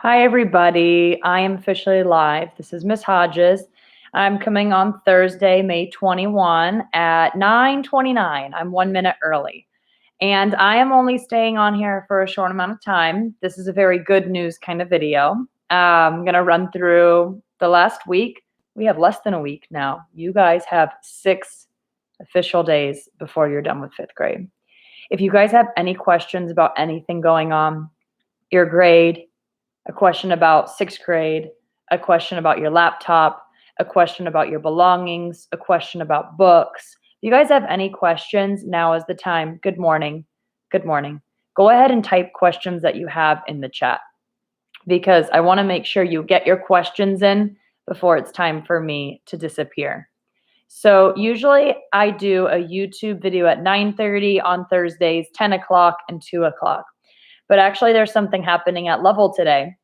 Hi, everybody. I am officially live. This is Miss Hodges. I'm coming on Thursday, May 21 at 9:29. I'm 1 minute early. And I am only staying on here for a short amount of time. This is a very good news kind of video. I'm going to run through the last week. We have less than a week now. You guys have 6 official days before you're done with 5th grade. If you guys have any questions about anything going on, your grade, a question about 6th grade, a question about your laptop, a question about your belongings, a question about books. If you guys have any questions, now is the time. Good morning. Good morning. Go ahead and type questions that you have in the chat because I want to make sure you get your questions in before it's time for me to disappear. So usually I do a YouTube video at 9:30 on Thursdays, 10 o'clock and 2 o'clock. But actually there's something happening at Level today.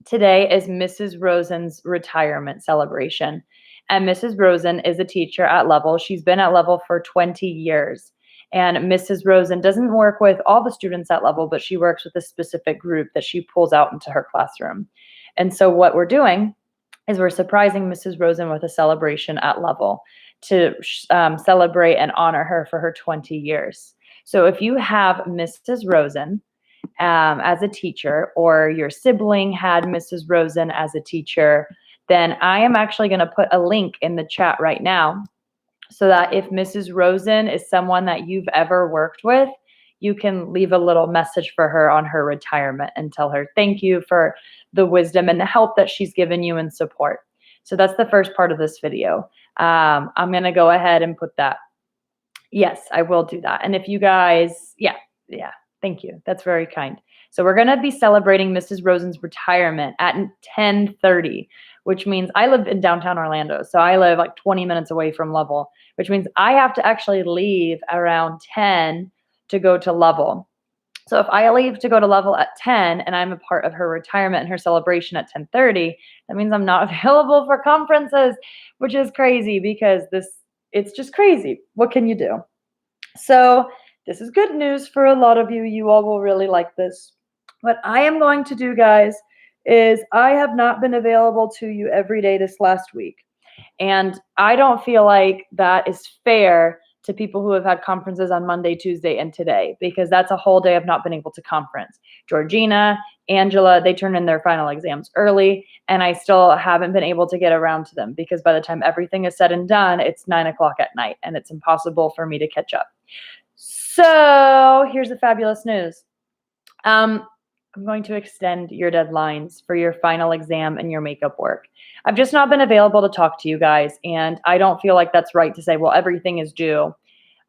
Today is Mrs. Rosen's retirement celebration. And Mrs. Rosen is a teacher at Level. She's been at Level for 20 years. And Mrs. Rosen doesn't work with all the students at Level, but she works with a specific group that she pulls out into her classroom. And so what we're doing is we're surprising Mrs. Rosen with a celebration at Level to celebrate and honor her for her 20 years. So if you have Mrs. Rosen as a teacher, or your sibling had Mrs. Rosen as a teacher, then I am actually going to put a link in the chat right now so that if Mrs. Rosen is someone that you've ever worked with, you can leave a little message for her on her retirement and tell her thank you for the wisdom and the help that she's given you and support. So that's the first part of this video. I'm going to go ahead and put that. Yes, I will do that. And if you guys, yeah. Thank you. That's very kind. So we're going to be celebrating Mrs. Rosen's retirement at 10:30, which means I live in downtown Orlando. So I live like 20 minutes away from Level, which means I have to actually leave around 10 to go to Level. So if I leave to go to Level at 10 and I'm a part of her retirement and her celebration at 10:30, that means I'm not available for conferences, which is crazy because it's just crazy. What can you do? So this is good news for a lot of you. You all will really like this. What I am going to do, guys, is I have not been available to you every day this last week. And I don't feel like that is fair to people who have had conferences on Monday, Tuesday, and today, because that's a whole day of not been able to conference. Georgina, Angela, they turn in their final exams early, and I still haven't been able to get around to them because by the time everything is said and done, it's 9 o'clock at night, and it's impossible for me to catch up. So here's the fabulous news. I'm going to extend your deadlines for your final exam and your makeup work. I've just not been available to talk to you guys, and I don't feel like that's right to say, well, everything is due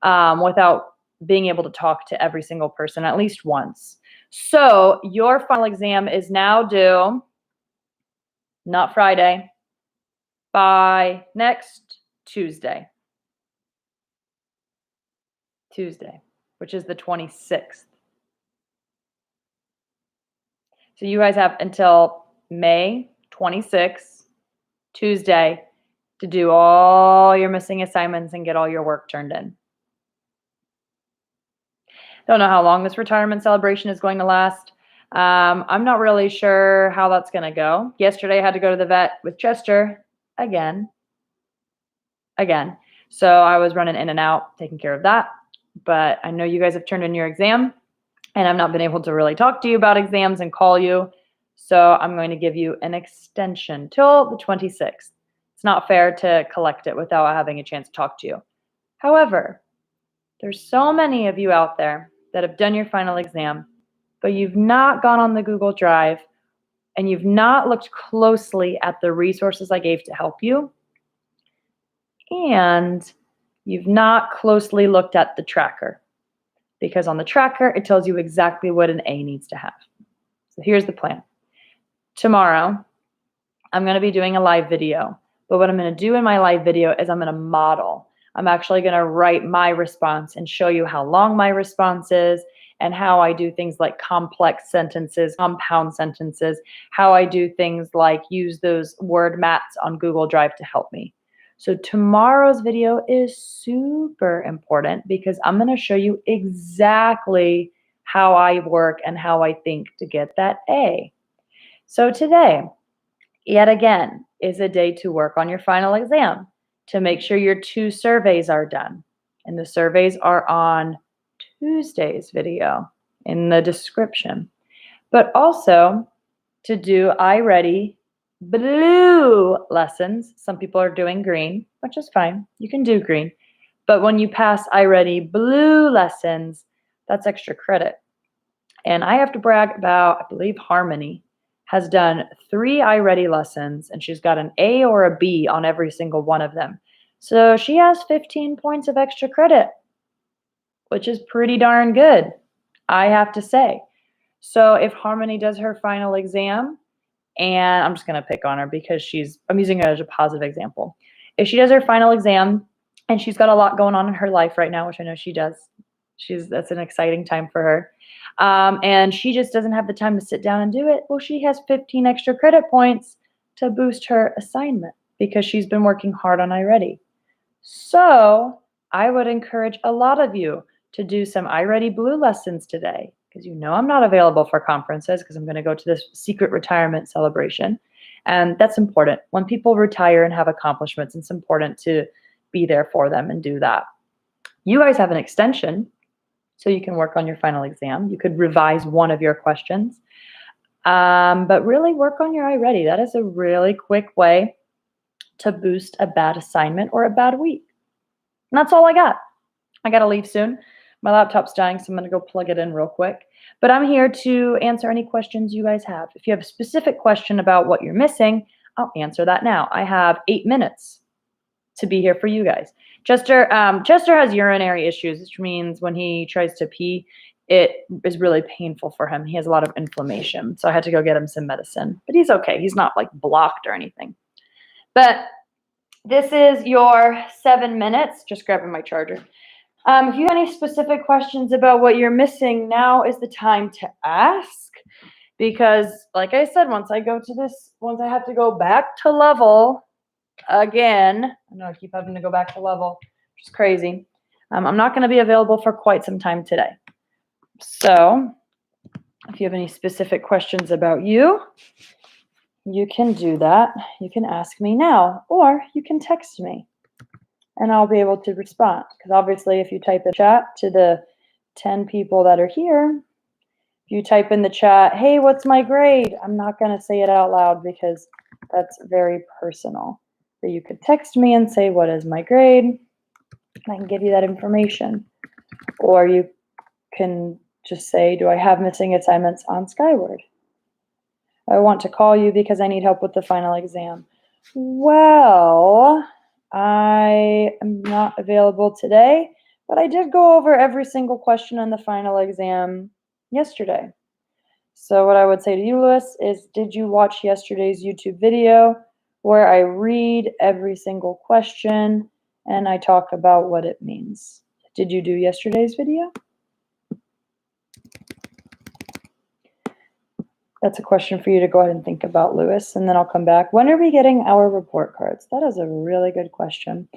without being able to talk to every single person at least once. So your final exam is now due, not Friday, by next Tuesday, which is the 26th. So you guys have until May 26th, Tuesday, to do all your missing assignments and get all your work turned in. Don't know how long this retirement celebration is going to last. I'm not really sure how that's going to go. Yesterday, I had to go to the vet with Chester again. So I was running in and out, taking care of that. But I know you guys have turned in your exam, and I've not been able to really talk to you about exams and call you. So I'm going to give you an extension till the 26th. It's not fair to collect it without having a chance to talk to you. However, there's so many of you out there that have done your final exam, but you've not gone on the Google Drive and you've not looked closely at the resources I gave to help you. And you've not closely looked at the tracker, because on the tracker, it tells you exactly what an A needs to have. So here's the plan. Tomorrow, I'm going to be doing a live video, but what I'm going to do in my live video is I'm going to model. I'm actually going to write my response and show you how long my response is and how I do things like complex sentences, compound sentences, how I do things like use those word mats on Google Drive to help me. So tomorrow's video is super important because I'm going to show you exactly how I work and how I think to get that A. So today, yet again, is a day to work on your final exam, to make sure your 2 surveys are done. And the surveys are on Tuesday's video in the description. But also to do iReady blue lessons. Some people are doing green, which is fine. You can do green. But when you pass iReady blue lessons, that's extra credit. And I have to brag about, I believe Harmony has done 3 iReady lessons, and she's got an A or a B on every single one of them. So she has 15 points of extra credit, which is pretty darn good, I have to say. So if Harmony does her final exam, and I'm just going to pick on her because I'm using her as a positive example. If she does her final exam and she's got a lot going on in her life right now, which I know she does, that's an exciting time for her. And she just doesn't have the time to sit down and do it. Well, she has 15 extra credit points to boost her assignment because she's been working hard on iReady. So I would encourage a lot of you to do some iReady Blue lessons today, because you know I'm not available for conferences because I'm going to go to this secret retirement celebration. And that's important. When people retire and have accomplishments, it's important to be there for them and do that. You guys have an extension, so you can work on your final exam. You could revise one of your questions, but really work on your iReady. That is a really quick way to boost a bad assignment or a bad week. And that's all I got. I got to leave soon. My laptop's dying, so I'm going to go plug it in real quick. But I'm here to answer any questions you guys have. If you have a specific question about what you're missing, I'll answer that now. I have 8 minutes to be here for you guys. Chester has urinary issues, which means when he tries to pee, it is really painful for him. He has a lot of inflammation, so I had to go get him some medicine. But he's okay. He's not like blocked or anything. But this is your 7 minutes. Just grabbing my charger. If you have any specific questions about what you're missing, now is the time to ask. Because, like I said, once I have to go back to level again, I know I keep having to go back to level, which is crazy. I'm not going to be available for quite some time today. So, if you have any specific questions about you can do that. You can ask me now, or you can text me, and I'll be able to respond. Because obviously, if you type in chat to the 10 people that are here, if you type in the chat, hey, what's my grade? I'm not going to say it out loud because that's very personal. So you could text me and say, what is my grade? And I can give you that information. Or you can just say, do I have missing assignments on Skyward? I want to call you because I need help with the final exam. Well, I am not available today, but I did go over every single question on the final exam yesterday. So what I would say to you, Lewis, is did you watch yesterday's YouTube video where I read every single question and I talk about what it means? Did you do yesterday's video? That's a question for you to go ahead and think about, Lewis, and then I'll come back. When are we getting our report cards? That is a really good question.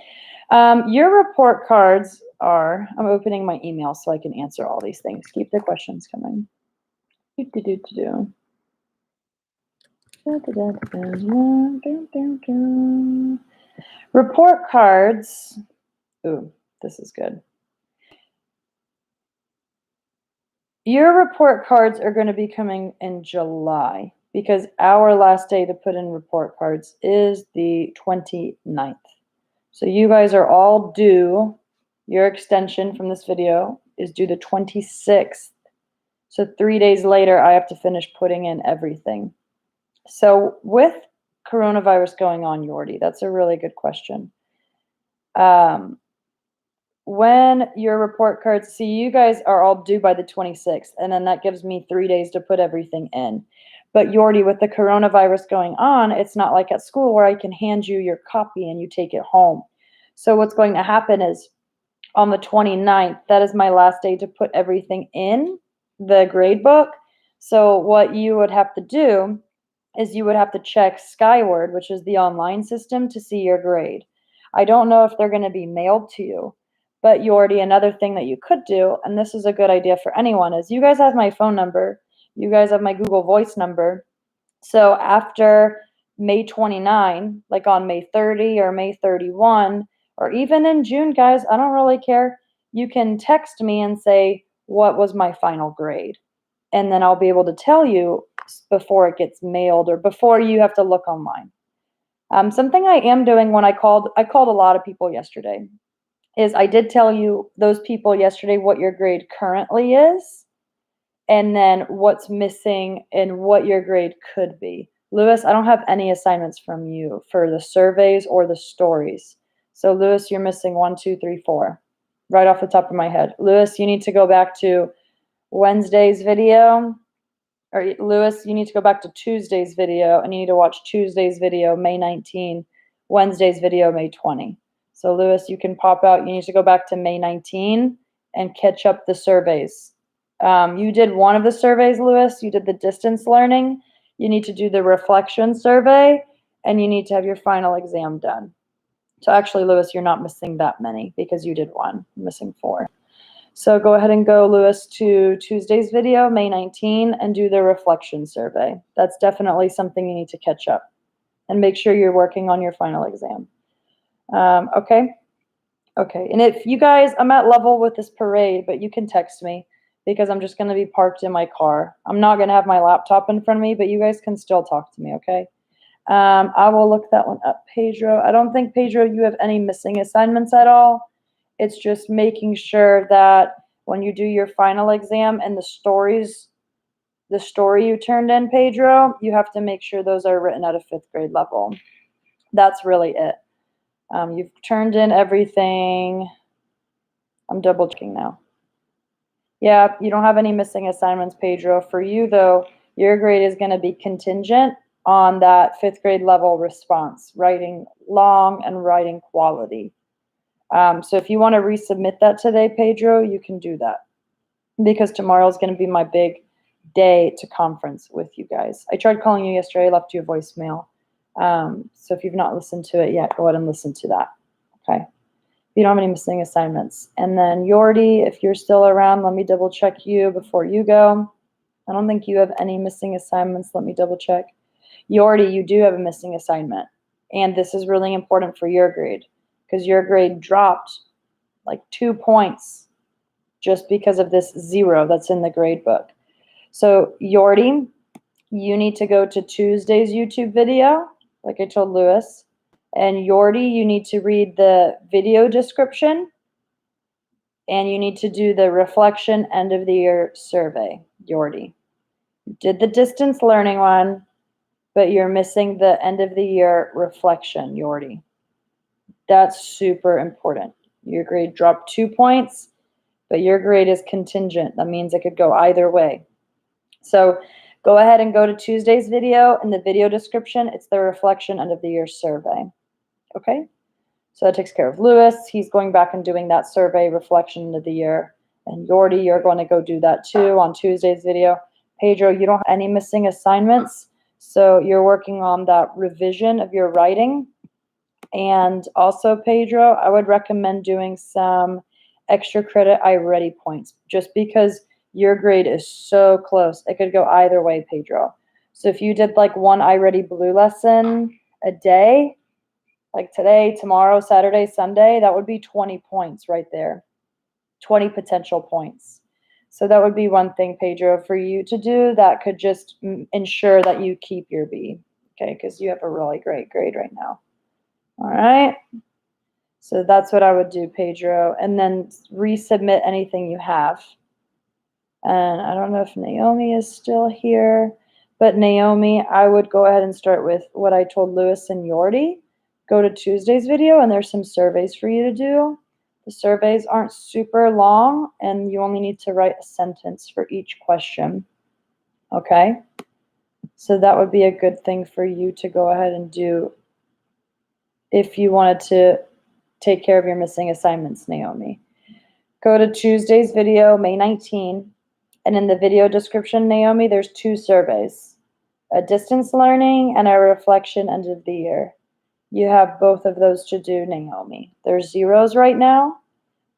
Your report cards are, I'm opening my email so I can answer all these things. Keep the questions coming. Report cards. Ooh, this is good. Your report cards are going to be coming in July because our last day to put in report cards is the 29th. So you guys are all due, your extension from this video is due the 26th. So 3 days later, I have to finish putting in everything. So with coronavirus going on, Yordi, that's a really good question. When your report cards, see, you guys are all due by the 26th, and then that gives me 3 days to put everything in. But Yordi, with the coronavirus going on, it's not like at school where I can hand you your copy and you take it home. So what's going to happen is on the 29th, that is my last day to put everything in the grade book. So what you would have to do is you would have to check Skyward, which is the online system, to see your grade. I don't know if they're going to be mailed to you. But Yordi, another thing that you could do, and this is a good idea for anyone, is you guys have my phone number. You guys have my Google Voice number. So after May 29, like on May 30 or May 31, or even in June, guys, I don't really care. You can text me and say, what was my final grade? And then I'll be able to tell you before it gets mailed or before you have to look online. Something I am doing when I called a lot of people yesterday is I did tell you those people yesterday what your grade currently is and then what's missing and what your grade could be. Lewis, I don't have any assignments from you for the surveys or the stories. So Lewis, you're missing 1, 2, 3, 4, right off the top of my head. Lewis, you need to go back to Wednesday's video. Or Lewis, you need to go back to Tuesday's video and you need to watch Tuesday's video, May 19, Wednesday's video, May 20. So Lewis, you can pop out. You need to go back to May 19 and catch up the surveys. You did one of the surveys, Lewis. You did the distance learning. You need to do the reflection survey and you need to have your final exam done. So actually, Lewis, you're not missing that many because you did one. You're missing 4. So go ahead and go, Lewis, to Tuesday's video, May 19, and do the reflection survey. That's definitely something you need to catch up and make sure you're working on your final exam. Okay? Okay. And if you guys, I'm at level with this parade, but you can text me because I'm just going to be parked in my car. I'm not going to have my laptop in front of me, but you guys can still talk to me, okay? I will look that one up, Pedro. I don't think, Pedro, you have any missing assignments at all. It's just making sure that when you do your final exam and the story you turned in, Pedro, you have to make sure those are written at a 5th grade level. That's really it. You've turned in everything. I'm double checking now. Yeah, you don't have any missing assignments, Pedro. For you, though, your grade is going to be contingent on that 5th grade level response, writing long and writing quality. So if you want to resubmit that today, Pedro, you can do that because tomorrow is going to be my big day to conference with you guys. I tried calling you yesterday. I left you a voicemail. So if you've not listened to it yet, go ahead and listen to that. Okay. You don't have any missing assignments. And then Yordi, if you're still around, let me double check you before you go. I don't think you have any missing assignments. Let me double check. Yordi, you do have a missing assignment. And this is really important for your grade because your grade dropped like 2 points just because of this 0 that's in the grade book. So Yordi, you need to go to Tuesday's YouTube video, like I told Lewis. And Yordi, you need to read the video description and you need to do the reflection end of the year survey, Yordi. You did the distance learning one, but you're missing the end of the year reflection, Yordi. That's super important. Your grade dropped 2 points, but your grade is contingent. That means it could go either way. So go ahead and go to Tuesday's video. In the video description, it's the reflection end of the year survey. Okay? So that takes care of Lewis. He's going back and doing that survey, reflection end of the year. And Yordi, you're going to go do that too on Tuesday's video. Pedro, you don't have any missing assignments. So you're working on that revision of your writing. And also, Pedro, I would recommend doing some extra credit iReady points just because your grade is so close. It could go either way, Pedro. So if you did like one iReady Blue lesson a day, like today, tomorrow, Saturday, Sunday, that would be 20 points right there. 20 potential points. So that would be one thing, Pedro, for you to do that could just ensure that you keep your B, okay, because you have a really great grade right now. All right. So that's what I would do, Pedro. And then resubmit anything you have. And I don't know if Naomi is still here, but Naomi, I would go ahead and start with what I told Lewis and Yordi. Go to Tuesday's video and there's some surveys for you to do. The surveys aren't super long and you only need to write a sentence for each question. Okay? So that would be a good thing for you to go ahead and do if you wanted to take care of your missing assignments, Naomi. Go to Tuesday's video, May 19, and in the video description, Naomi, there's 2 surveys, a distance learning and a reflection end of the year. You have both of those to do, Naomi. There's 0s right now,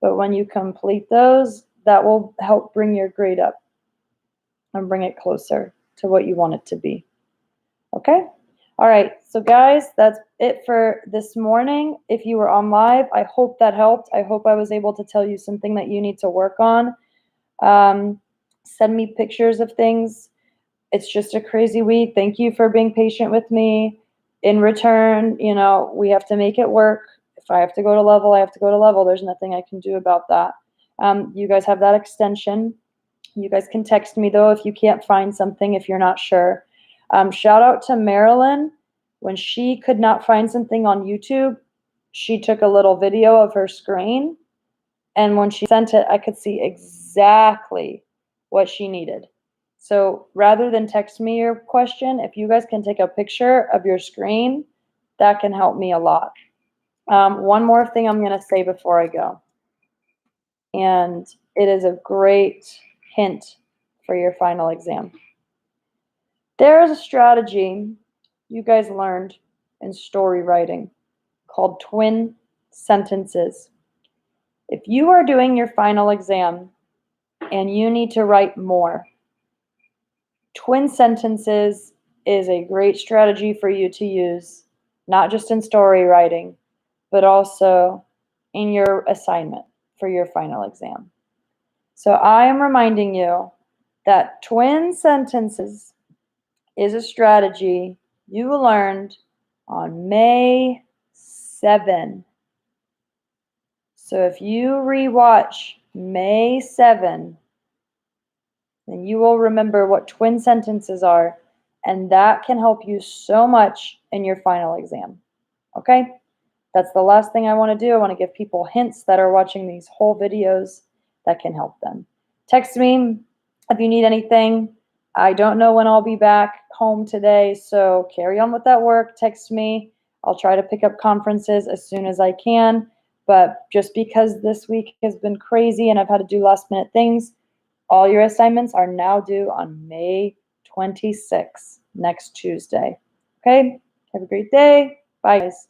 but when you complete those, that will help bring your grade up and bring it closer to what you want it to be. Okay? All right. So guys, that's it for this morning. If you were on live, I hope that helped. I hope I was able to tell you something that you need to work on. Send me pictures of things. It's just a crazy week. Thank you for being patient with me. In return, we have to make it work. If I have to go to level, I have to go to level. There's nothing I can do about that. You guys have that extension. You guys can text me though if you can't find something, if you're not sure. Shout out to Marilyn. When she could not find something on YouTube, she took a little video of her screen. And when she sent it, I could see exactly what she needed. So rather than text me your question, if you guys can take a picture of your screen, that can help me a lot. One more thing I'm going to say before I go, and it is a great hint for your final exam. There is a strategy you guys learned in story writing called twin sentences. If you are doing your final exam and you need to write more, twin sentences is a great strategy for you to use, not just in story writing, but also in your assignment for your final exam. So I am reminding you that twin sentences is a strategy you learned on May 7. So if you rewatch May 7, then you will remember what twin sentences are, and that can help you so much in your final exam. Okay? That's the last thing I want to do. I want to give people hints that are watching these whole videos that can help them. Text me if you need anything. I don't know when I'll be back home today, so carry on with that work. Text me. I'll try to pick up conferences as soon as I can. But just because this week has been crazy and I've had to do last minute things, all your assignments are now due on May 26th, next Tuesday. Okay? Have a great day. Bye, guys.